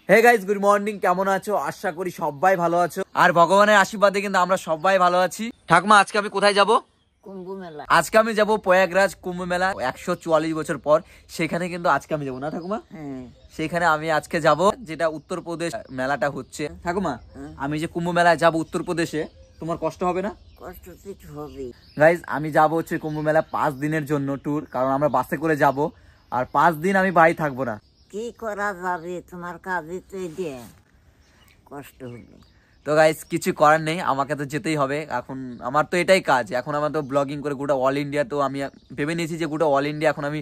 Hey guys, good morning. কেমন আছো? আশা করি সবাই ভালো আছো, আর ভগবানের আশীর্বাদে কিন্তু আমরা সবাই ভালো আছি। ঠাকুমা, আজকে আমি কোথায় যাব? কুম্ভ মেলা। আজকে আমি যাব প্রয়াগরাজ কুম্ভ মেলা, 144 বছর পর। সেখানে কিন্তু আজকে আমি যাবো না ঠাকুমা? সেখানে আমি আজকে যাব, যেটা উত্তরপ্রদেশ মেলাটা হচ্ছে। ঠাকুমা, আমি যে কুম্ভ মেলায় যাব উত্তরপ্রদেশে, তোমার কষ্ট হবে না? কষ্ট কিছু হবে। গাইস, আমি যাব হচ্ছে কুম্ভ মেলা 5 দিনের জন্য ট্যুর, কারণ আমরা বাসে করে যাব, আর 5 দিন আমি বাড়ি থাকবো না। কি করা যাবে, তোমার কাজে তো দিয়ে কষ্ট হবে। তো গাইস, কিছু করার নেই, আমাকে তো যেতেই হবে। এখন আমার তো এটাই কাজ। এখন আমার তো ব্লগিং করে গোটা অল ইন্ডিয়া, তো আমি ভেবে নিয়েছি যে গোটা অল ইন্ডিয়া এখন আমি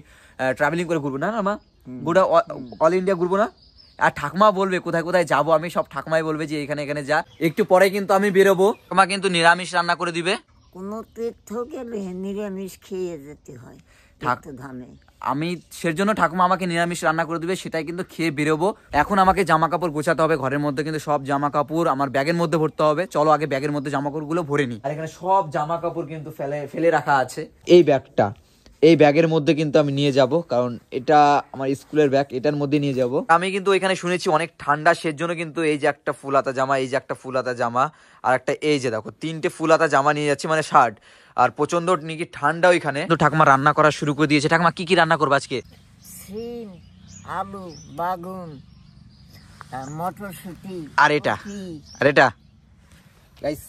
ট্রাভেলিং করে ঘুরবো। না না মা, গোটা অল ইন্ডিয়া ঘুরবো না। আর ঠাকুমা বলবে কোথায় কোথায় যাবো, আমি সব ঠাকুমাই বলবে যে এখানে এখানে যা। একটু পরে কিন্তু আমি বেরোবো, ঠাকুমা কিন্তু নিরামিষ রান্না করে দিবে। কোনো তীর্থ গেলে নিরামিষ খেয়ে যেতে হয় ধামে। আমি সেজন্য ঠাকুমা আমাকে নিরামিষ রান্না করে দিবে, সেটাই কিন্তু খেয়ে বেরোবো। এখন আমাকে জামা কাপড় গোছাতে হবে, ঘরের মধ্যে কিন্তু সব জামা কাপড় আমার ব্যাগের মধ্যে ভরতে হবে। চলো আগে ব্যাগের মধ্যে জামা কাপড় গুলো ভরে নি। আর এখানে সব জামা কাপড় কিন্তু ফেলে রাখা আছে। এই ব্যাগটা, এই ব্যাগের মধ্যে কিন্তু আমি নিয়ে যাব, কারণ এটা আমার স্কুলের ব্যাগ, এটার মধ্যে নিয়ে যাব। আমি কিন্তু এখানে শুনেছি অনেক ঠান্ডা, সেজন্য কিন্তু এই যে একটা ফুল হাতা জামা, এই যে একটা ফুল হাতা জামা, আর একটা এই যে দেখো 3টে ফুল হাতা জামা নিয়ে যাচ্ছি, মানে শার্ট। আর প্রচন্ড নাকি ঠান্ডা ওইখানে। তো ঠাকুমা রান্না করা শুরু করে দিয়েছে। ঠাকুমা কি কি রান্না করবে আজকে? সিম, আলু, বাগুন, মটরশুঁটি। আর এটা গাইস,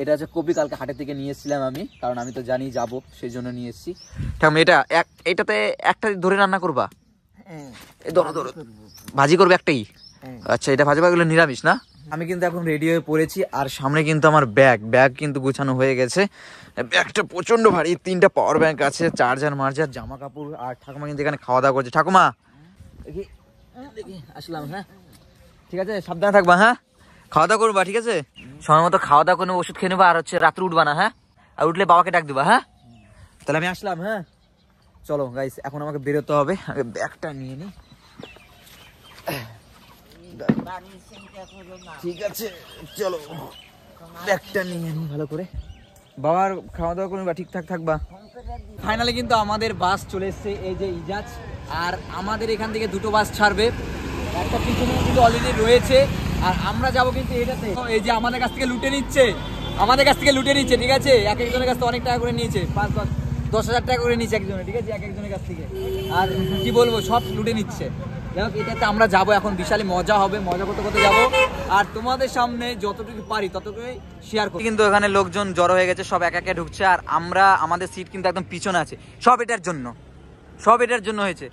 এটা হচ্ছে কপি। কালকে হাটের থেকে নিয়ে এসেছিলাম আমি, কারণ আমি তো জানি যাবো, সেই জন্য নিয়ে এসেছি। ঠাকুমা এটাতে একটা ধরে রান্না করবা? ধরো ভাজি করবে একটাই? আচ্ছা, এটা ভাজি ভাগগুলো নিরামিষ না? আমি কিন্তু এখন রেডি হয়ে পড়েছি, আর সামনে কিন্তু আমার ব্যাগ কিন্তু গুছানো হয়ে গেছে। ব্যাগটা প্রচন্ড ভারী, 3টা পাওয়ার ব্যাংক আছে, চার্জার মার্জার, জামা কাপড়। আর ঠাকুমা কিন্তু এখানে খাওয়া দাওয়া করছে। ঠাকুমা দেখি আসলাম, হ্যাঁ ঠিক আছে, সাবধানে থাকবা। হ্যাঁ, খাওয়া দাওয়া করবা, ঠিক আছে? সময় মতো খাওয়া দাওয়া করে ওষুধ খেয়ে নেবা, আর হচ্ছে রাত্রে উঠবা না, হ্যাঁ? আর উঠলে বাবাকে ডাক দিবা। হ্যাঁ, তাহলে আমি আসলাম। হ্যাঁ চলো গাইস, এখন আমাকে বেরোতে হবে, আগে ব্যাগটা নিয়ে নি। ঠিক আছে, চলো ব্যাগটা নিয়ে নি ভালো করে। বাবার খাওয়া দাওয়া করবা, ঠিকঠাক থাকবা। ফাইনালি কিন্তু আমাদের বাস চলে এসছে, এই যে ইজাজ। আর আমাদের এখান থেকে 2টো বাস ছাড়বে, একটা পিছনে কিন্তু অলরেডি রয়েছে। আর আমরা যাবো কিন্তু এটাতে। এই যে আমাদের কাছ থেকে লুটে নিচ্ছে, ঠিক আছে? এক একজনের কাছ থেকে অনেক টাকা করে নিয়েছে, 5-10 হাজার টাকা করে নিয়েছে একজনের, ঠিক আছে? এক একজনের কাছ থেকে। আর কি বলবো, সব লুটে নিচ্ছে। যাই হোক, এটাতে আমরা যাবো এখন, বিশাল মজা হবে, মজা করতে করতে যাবো। আর তোমাদের সামনে যতটুকু পারি ততটুকুই শেয়ার করি। কিন্তু এখানে লোকজন জড়ো হয়ে গেছে, সব এক একে ঢুকছে। আর আমাদের সিট কিন্তু একদম পিছনে আছে। সব এটার জন্য হয়েছে।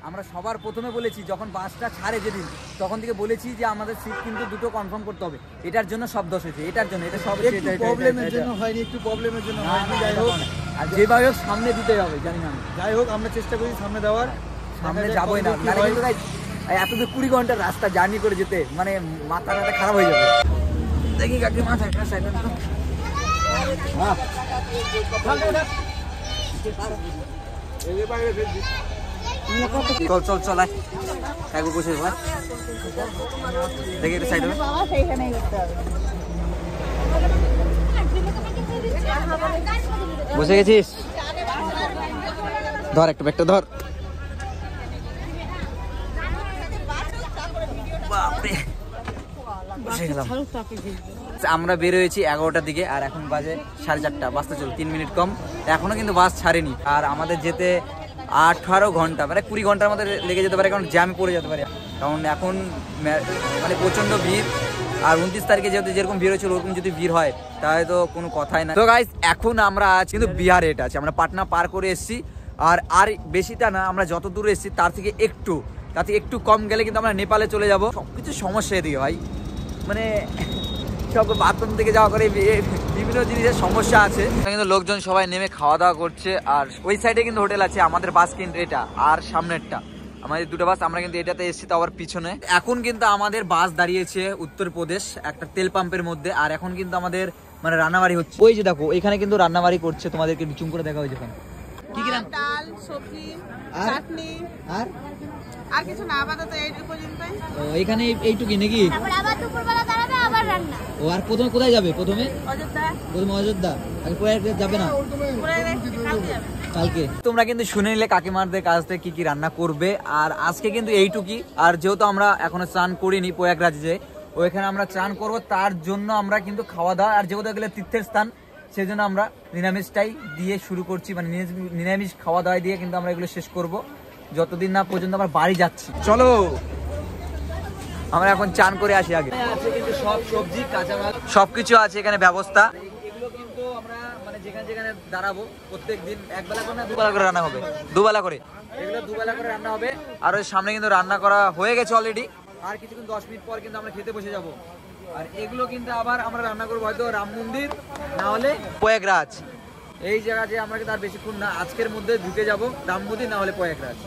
আমরা সবার প্রথমে বলেছি, যখন বাসটা ছাড়ে যেদিন, তখন থেকে বলেছি যে আমাদের সিট কিন্তু 2টো কনফার্ম করতে হবে। এটার জন্য সব দোষ হয়েছে, এটার জন্য। এটা সব প্রবলেমের জন্য হয়নি, একটু প্রবলেমের জন্য হয়নি। যাই হোক, আর যেভাবে হোক সামনে দিতে হবে, জানি না। যাই হোক, আমরা চেষ্টা করি সামনে দেওয়ার। সামনে যাবোই না, এত 20 ঘন্টার রাস্তা জার্নি করে যেতে, মানে মাথা খারাপ হয়ে যাবে। দেখি কাকে মাথা চল একবার বসে দেখি একটা সাইড বসে গেছিস। ধর একটা ব্যাগটা ধর। আমরা বের হয়েছি 11টার দিকে, আর এখন বাজে 4:30। বাসটা চল 3 মিনিট কম, এখনো কিন্তু বাস ছাড়েনি। আর আমাদের যেতে 18 ঘন্টা, মানে 20 ঘন্টার মধ্যে লেগে যেতে পারে, কারণ জ্যামে পড়ে যেতে পারে। কারণ এখন মানে প্রচন্ড ভিড়। আর 29 তারিখে যেরকম ভিড় হয়েছিল, ওরকম যদি ভিড় হয় তাহলে তো কোনো কথাই না। তো গাইস, এখন আমরা আছি কিন্তু বিহারে, এটা আছে, আমরা পাটনা পার করে এসেছি। আর বেশিটা না, আমরা যত দূরে এসেছি তার থেকে একটু কম গেলে কিন্তু আমরা নেপালে চলে যাব। সবকিছু সমস্যা এদিকে ভাই, মানে সব বাথরুম থেকে যাওয়া করে বিভিন্ন জিনিসের সমস্যা আছে। কিন্তু লোকজন সবাই নেমে খাওয়া দাওয়া করছে। আর ওই সাইডে কিন্তু হোটেল আছে। আমাদের বাস কিন্তু এটা, আর সামনেরটা আমাদের 2টো বাস, আমরা কিন্তু এটাতে এসেছি, তো আবার পিছনে। এখন কিন্তু আমাদের বাস দাঁড়িয়েছে উত্তরপ্রদেশ একটা তেল পাম্পের মধ্যে। আর এখন কিন্তু আমাদের মানে রান্নাবাড়ি হচ্ছে, ওই যে দেখো এখানে কিন্তু রান্নাবাড়ি করছে, তোমাদেরকে চুম করে দেখা হয়েছে। কি কি ডাল, সবজি, চাটনি, আর কিছু না, আপাতত এইটুকু পর্যন্তই। ও, এখানে এইটুকুই নাকি? তারপর আবার দুপুরবেলা দাঁড়াবে, আবার রান্না। ও, আর প্রথমে কোথায় যাবে? প্রথমে অযোধ্যা। আগে প্রয়াগরাজ যাবে না? কালকে যাবে। কালকে তোমরা কিন্তু শুনে নিলে কাকিমারদের কাছ থেকে কি কি রান্না করবে। আর আজকে কিন্তু এইটুকুই। আর যেহেতু আমরা এখনো স্নান করিনি প্রয়াগরাজে যে ওইখানে আমরা স্নান করব, তার জন্য আমরা কিন্তু খাওয়া দাওয়া, আর যেহেতু গেলে তীর্থের স্থান সেই জন্য আমরা নিরামিষটাই দিয়ে শুরু করছি, মানে নিরামিষ খাওয়া দাওয়া দিয়ে কিন্তু আমরা এগুলো শেষ করব যতদিন না পর্যন্ত আমরা বাড়ি যাচ্ছি। চলো আমরা এখন চান করে আসি। আগে আছে কিন্তু সব সবজি কাঁচামাল সবকিছু আছে এখানে ব্যবস্থা। এগুলো কিন্তু আমরা মানে যেখানে যেখানে দাঁড়াবো প্রত্যেকদিন একবেলা করে না দুবেলা করে রান্না হবে, দুবেলা করে এগুলো দুবেলা করে রান্না হবে। আর ওই সামনে কিন্তু রান্না করা হয়ে গেছে অলরেডি, আর কিছুক্ষণ 10 মিনিট পর কিন্তু আমরা খেতে বসে যাব। আর এগুলো কিন্তু আবার আমরা রান্না করবো হয়তো রাম মন্দির না হলে প্রয়াগরাজ, এই জায়গা যে আমরা কিন্তু আর বেশিক্ষণ না আজকের মধ্যে ঢুকে যাব, রাম মন্দির না হলে প্রয়াগরাজ।